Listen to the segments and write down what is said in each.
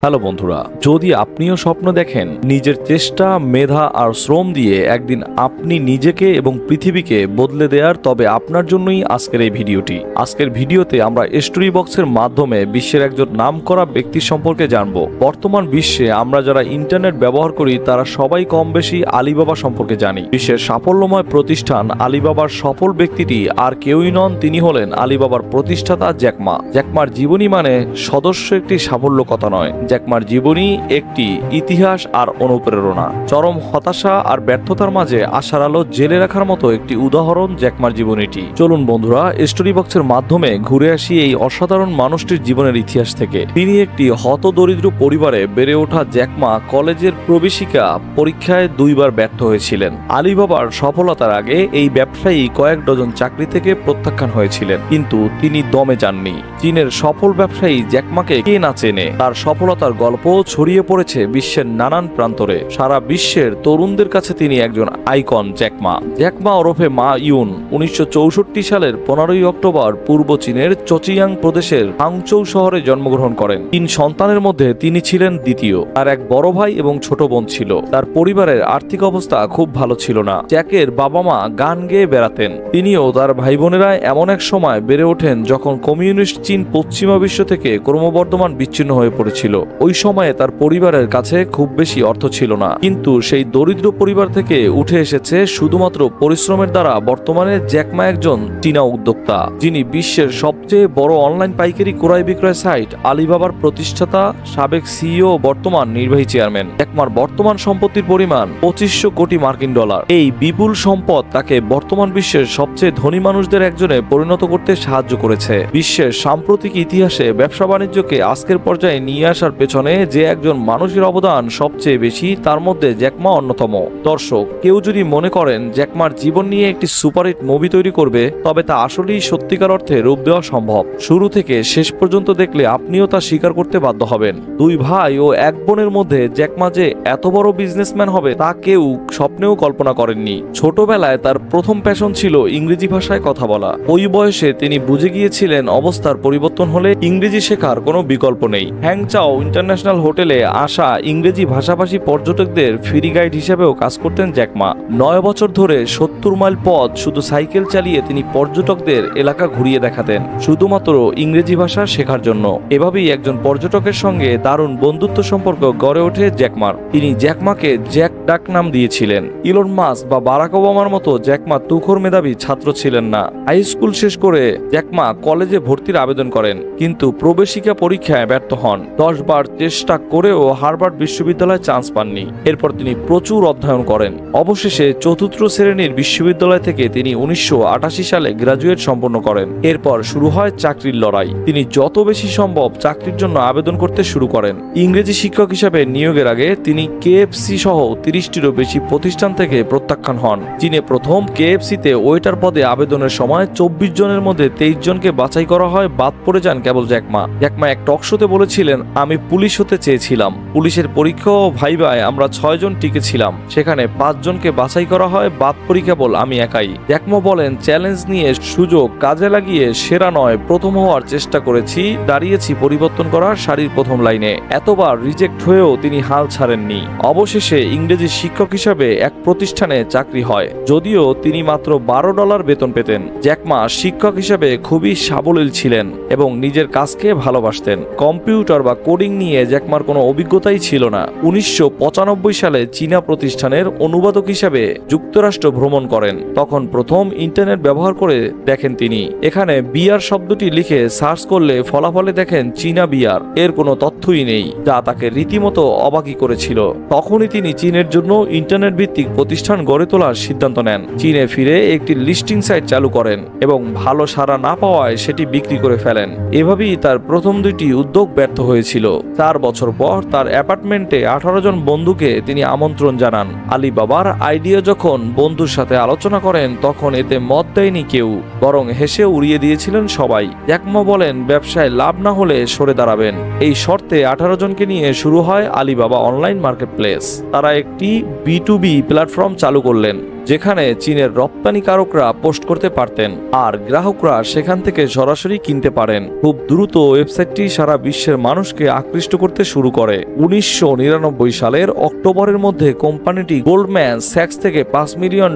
Hello বন্ধুরা, যদি আপনিও স্বপ্ন দেখেন নিজের চেষ্টা, মেধা আর শ্রম দিয়ে একদিন আপনি নিজেকে এবং পৃথিবীকে বদলে দেওয়ার, তবে আপনার জন্যই আজকের এই ভিডিওটি। আজকের ভিডিওতে আমরা স্টোরি বক্সের মাধ্যমে বিশ্বের একজন নামকরা ব্যক্তির সম্পর্কে জানব। বর্তমান বিশ্বে আমরা যারা ইন্টারনেট ব্যবহার করি তারা সবাই কম বেশি আলিবাবা সম্পর্কে জানি। বিশ্বের সাফল্যময় প্রতিষ্ঠান আলিবাবার সফল ব্যক্তিটি আর কেউই নন, তিনি হলেন আলিবাবার প্রতিষ্ঠাতা জ্যাক মা। জ্যাক মার জীবনী মানে সদস্য একটি সাফল্য কথা নয়, জ্যাক মার জীবনী একটি ইতিহাস আর অনুপ্রেরণা। চরম হতাশা আর ব্যর্থতার মাঝে আশার আলো জেলে রাখার মতো একটি উদাহরণ জ্যাক মার জীবনীটি। চলুন বন্ধুরা, স্টোরি বক্সের মাধ্যমে ঘুরে আসি এই অসাধারণ মানুষটির জীবনের ইতিহাস থেকে। তিনি একটি হতদরিদ্র পরিবারে বেড়ে ওঠা জ্যাক মা কলেজের প্রবেশিকা পরীক্ষায় 2 বার ব্যর্থ হয়েছিলেন। আলিবাবার সফলতার আগে এই ব্যবসায়ী কয়েক ডজন চাকরি থেকে প্রত্যাখ্যান হয়েছিলেন, কিন্তু তিনি দমে যাননি। চীনের সফল ব্যবসায়ী জ্যাক মাকে কে না চেনে? তার সফলতার গল্প ছড়িয়ে পড়েছে বিশ্বের নানান প্রান্তরে। সারা বিশ্বের তরুণদের কাছে তিনি একজন আইকন। জ্যাক মা ওরফে মা ইউন 1964 সালের 15ই অক্টোবর পূর্ব চীনের চোচিয়াং প্রদেশের হাংচৌ শহরে জন্মগ্রহণ করেন। 3 সন্তানের মধ্যে তিনি ছিলেন দ্বিতীয়। তার এক বড় ভাই এবং ছোট বোন ছিল। তার পরিবারের আর্থিক অবস্থা খুব ভালো ছিল না। জ্যাকের বাবা মা গান গেয়ে বেড়াতেন। তিনিও তার ভাই বোনেরা এমন এক সময় বেড়ে ওঠেন যখন কমিউনিস্ট চীন পশ্চিমা বিশ্ব থেকে ক্রমবর্ধমান বিচ্ছিন্ন হয়ে পড়েছিল। ওই সময়ে তার পরিবারের কাছে খুব বেশি অর্থ ছিল না, কিন্তু সেই দরিদ্র পরিবার থেকে উঠে এসেছে শুধুমাত্র পরিশ্রমের দ্বারা বর্তমানে জ্যাক মা একজন চীনা উদ্যোক্তা, যিনি বিশ্বের সবচেয়ে বড় অনলাইন পাইকারি ক্রয় বিক্রয় সাইট আলিবাবার প্রতিষ্ঠাতা, সাবেক সিইও, বর্তমান নির্বাহী চেয়ারম্যান। জ্যাক মার বর্তমান সম্পত্তির পরিমাণ 2500 কোটি মার্কিন ডলার। এই বিপুল সম্পদ তাকে বর্তমান বিশ্বের সবচেয়ে ধনী মানুষদের একজনে পরিণত করতে সাহায্য করেছে। বিশ্বের সাম্প্রতিক ইতিহাসে ব্যবসা বাণিজ্যকে আজকের পর্যায়ে নিয়ে আসার পেছনে যে একজন মানুষের অবদান সবচেয়ে বেশি, তার মধ্যে জ্যাক মা অন্যতম। দর্শক, কেউ যদি মনে করেন জ্যাক মার জীবন নিয়ে একটি সুপারহিট মুভি তৈরি করবে, তবে তা আসলেই সত্যিকার অর্থে রূপ দেওয়া সম্ভব। শুরু থেকে শেষ পর্যন্ত দেখলে আপনিও তা স্বীকার করতে বাধ্য হবেন। 2 ভাই ও 1 বোনের মধ্যে জ্যাক মা যে এত বড় বিজনেসম্যান হবে তা কেউ স্বপ্নেও কল্পনা করেননি। ছোটবেলায় তার প্রথম প্যাশন ছিল ইংরেজি ভাষায় কথা বলা। ওই বয়সে তিনি বুঝে গিয়েছিলেন অবস্থার পরিবর্তন হলে ইংরেজি শেখার কোনো বিকল্প নেই। হ্যাংচাও ইন্টারন্যাশনাল হোটেলে আসা ইংরেজি ভাষাভাষী পর্যটকদের ফ্রি গাইড হিসেবেও কাজ করতেন জ্যাক মা। 9 বছর ধরে 70 মাইল পথ শুধু সাইকেল চালিয়ে তিনি পর্যটকদের এলাকা ঘুরিয়ে দেখাতেন, শুধুমাত্র ইংরেজি ভাষা শেখার জন্য। এভাবেই একজন পর্যটকের সঙ্গে দারুণ বন্ধুত্ব সম্পর্ক গড়ে ওঠে জ্যাক মার। তিনি জ্যাক মাকে জ্যাক ডাক নাম দিয়েছিলেন। ইলন মাস্ক বা বারাক ওবামার মতো জ্যাক মা তুখোড় মেধাবী ছাত্র ছিলেন না। হাই স্কুল শেষ করে জ্যাক মা কলেজে ভর্তির আবেদন করেন, কিন্তু প্রবেশিকা পরীক্ষায় ব্যর্থ হন। 10 বার চেষ্টা করেও হার্ভার্ড বিশ্ববিদ্যালয়ে চান্স পাননি। এরপর তিনি প্রচুর অধ্যয়ন করেন। অবশেষে 4র্থ শ্রেণীর বিশ্ববিদ্যালয় থেকে তিনি 1988 সালে গ্রাজুয়েট সম্পন্ন করেন। এরপর শুরু হয় চাকরির লড়াই। তিনি যত বেশি সম্ভব চাকরির জন্য আবেদন করতে শুরু করেন। ইংরেজি শিক্ষক হিসেবে নিয়োগের আগে তিনি কেএফসি সহ 30টিরও বেশি প্রতিষ্ঠান থেকে প্রত্যাখ্যান হন। চীনে প্রথম কেএফসিতে ওয়েটার পদে আবেদনের সময় 24 জনের মধ্যে 23 জনকে বাছাই করা হয়, বাদ পড়ে যান কেবল জ্যাক মা। জ্যাক মা এক টক শোতে বলেছিলেন, আমি পুলিশ হতে চেয়েছিলাম। পুলিশের পরীক্ষা ও ভাইভায় আমরা 6 জন টিকেছিলাম। সেখানে 5 জনকে বাছাই করা হয়, বাদ পড়ি কেবল আমি একাই। জ্যাক মা বলেন, চ্যালেঞ্জ নিয়ে সুযোগ কাজে লাগিয়ে সেরা নয় প্রথম হওয়ার চেষ্টা করেছি, দাঁড়িয়েছি পরিবর্তন করার সারির প্রথম লাইনে। এতবার রিজেক্ট হয়েও তিনি হাল ছাড়েননি। অবশেষে ইংরেজি শিক্ষক হিসাবে এক প্রতিষ্ঠানে চাকরি হয়, যদিও তিনি মাত্র $12 বেতন পেতেন। জ্যাক মা শিক্ষক হিসাবে খুবই সাবলীল ছিলেন এবং নিজের কাজকে ভালোবাসতেন। কম্পিউটার বা কোডিং নিয়ে জ্যাক মার কোনো অভিজ্ঞতাই ছিল না। 1995 সালে চীনা প্রতিষ্ঠানের অনুবাদক হিসাবে যুক্তরাষ্ট্র ভ্রমণ করেন। তখন প্রথম ইন্টারনেট ব্যবহার করে দেখেন তিনি। এখানে বিয়ার শব্দটি লিখে সার্চ করলে ফলাফলে দেখেন চীনা বিয়ার, এর কোনো তথ্যই নেই, যা তাকে রীতিমতো অবাকই করেছিল। তখনই তিনি চীনের জন্য ইন্টারনেট ভিত্তিক প্রতিষ্ঠান গড়ে তোলার সিদ্ধান্ত নেন। চীনে ফিরে একটি লিস্টিং সাইট চালু করেন এবং ভালো সাড়া না পাওয়ায় সেটি বিক্রি করে ফেলেন। এভাবেই তার প্রথম 2টি উদ্যোগ ব্যর্থ হয়েছিল। 4 বছর পর তার অ্যাপার্টমেন্টে 18 জন বন্ধুকে তিনি আমন্ত্রণ জানান। আলিবাবার আইডিয়া যখন বন্ধুর সাথে আলোচনা করেন, তখন এতে মত দেয়নি কেউ, বরং হেসে উড়িয়ে দিয়েছিলেন সবাই। জ্যাক মা বলেন, ব্যবসায় লাভ না হলে সরে দাঁড়াবেন। এই শর্তে 18 জনকে নিয়ে শুরু হয় আলিবাবা অনলাইন মার্কেটপ্লেস। তারা একটি B2B প্ল্যাটফর্ম চালু করলেন, যেখানে চীনের রপ্তানিকারকরা পোস্ট করতে পারতেন আর গ্রাহকরা সেখান থেকে সরাসরি কিনতে পারেন। খুব দ্রুত ওয়েবসাইটটি সারা বিশ্বের মানুষকে আকৃষ্ট করতে শুরু করে। 1999 সালের অক্টোবরের মধ্যে কোম্পানিটি গোল্ডম্যান স্যাক্স থেকে $5 মিলিয়ন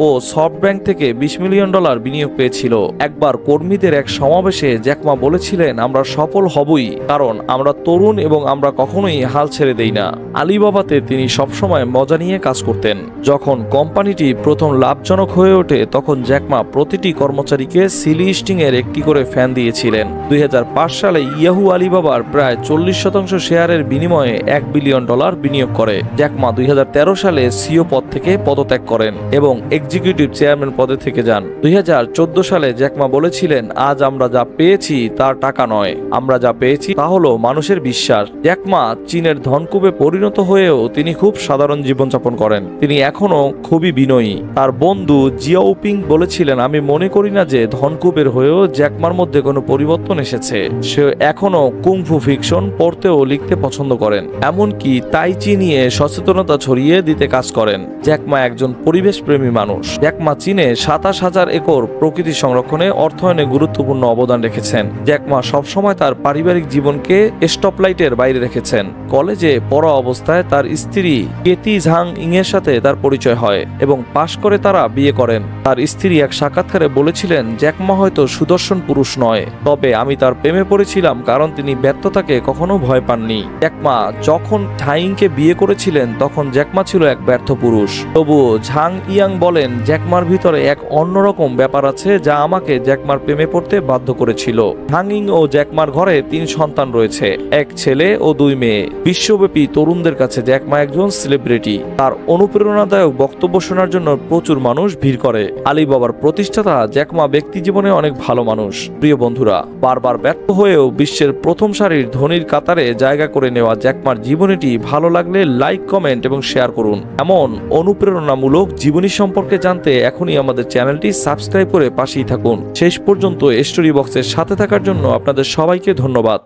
ও সফটব্যাংক থেকে $20 মিলিয়ন বিনিয়োগ পেয়েছিল। একবার কর্মীদের এক সমাবেশে জ্যাক মা বলেছিলেন, আমরা সফল হবই, কারণ আমরা তরুণ এবং আমরা কখনোই হাল ছেড়ে দেই না। আলিবাবাতে তিনি সবসময় মজা নিয়ে কাজ করতেন। যখন কোম্পানিটি প্রথম লাভজনক হয়ে ওঠে তখন জ্যাক মা প্রতিটি কর্মচারীকে সিলি স্টিং এর একটি করে ফ্যান দিয়েছিলেন। 2005 সালে ইয়াহু আলিবাবার প্রায় 40% শেয়ারের বিনিময়ে $1 বিলিয়ন বিনিয়োগ করে। জ্যাক মা 2013 সালে সিইও পদ থেকে পদত্যাগ করেন এবং এক্সিকিউটিভ চেয়ারম্যান পদে থেকে যান। 2014 সালে জ্যাক মা বলেছিলেন, আজ আমরা যা পেয়েছি তার টাকা নয়, আমরা যা পেয়েছি তা হলো মানুষের বিশ্বাস। জ্যাক মা চীনের ধনকুবে পরিণত হয়েও তিনি খুব সাধারণ জীবনযাপন করেন। তিনি এখনো খুবই বিনয়ী। তার বন্ধু জিয়াওপিং বলেছিলেন, আমি মনে করি না যে ধনকুবের হয়েও জ্যাক মার মধ্যে কোনো পরিবর্তন এসেছে। সে এখনো কুংফু ফিকশন পড়তে ও লিখতে পছন্দ করেন, এমনকি তাইচি নিয়ে সচেতনতা ছড়িয়ে দিতে কাজ করেন। জ্যাক মা একজন পরিবেশ প্রেমী মানুষ। জ্যাক মা চীনে 27,000 একর প্রকৃতি সংরক্ষণে অর্থায়নে গুরুত্বপূর্ণ অবদান রেখেছেন। জ্যাক মা সবসময় তার পারিবারিক জীবনকে স্টপলাইটের বাইরে রেখেছেন। কলেজে পড়া অবস্থায় তার স্ত্রী কেতি ঝাং ইং এর সাথে তার পরিচয় হয় এবং পাশ করে তারা বিয়ে করেন। তার স্ত্রী এক সাক্ষাৎকারে বলেছিলেন, জ্যাক মা হয়তো সুদর্শন পুরুষ নয়, তবে আমি তার প্রেমে পড়েছিলাম কারণ তিনি ব্যর্থতাকে কখনো ভয় পাননি। জ্যাক মা যখন ঝাইংকে বিয়ে করেছিলেন তখন জ্যাক মা ছিল এক ব্যর্থ পুরুষ। তবুও ঝাং ইয়াং বলেন, জ্যাক মার ভিতরে এক অন্যরকম ব্যাপার আছে যা আমাকে জ্যাক মার প্রেমে পড়তে বাধ্য করেছিল। ঝাং ইং ও জ্যাক মার ঘরে 3 সন্তান রয়েছে, এক ছেলে ও 2 মেয়ে। বিশ্বব্যাপী তরুণদের কাছে জ্যাক মা একজন সেলিব্রিটি। তার অনুপ্রেরণাদায়ক বক্তব্য শোনার জন্য প্রচুর মানুষ ভিড় করে। আলিবাবার প্রতিষ্ঠাতা জ্যাক মা ব্যক্তি জীবনে অনেক ভালো মানুষ। প্রিয় বন্ধুরা, বারবার ব্যর্থ হয়েও বিশ্বের প্রথম সারির ধনীর কাতারে জায়গা করে নেওয়া জ্যাক মার জীবনীটি ভালো লাগলে লাইক, কমেন্ট এবং শেয়ার করুন। এমন অনুপ্রেরণামূলক জীবনী সম্পর্কে জানতে এখনই আমাদের চ্যানেলটি সাবস্ক্রাইব করে পাশেই থাকুন। শেষ পর্যন্ত স্টোরি বক্সের সাথে থাকার জন্য আপনাদের সবাইকে ধন্যবাদ।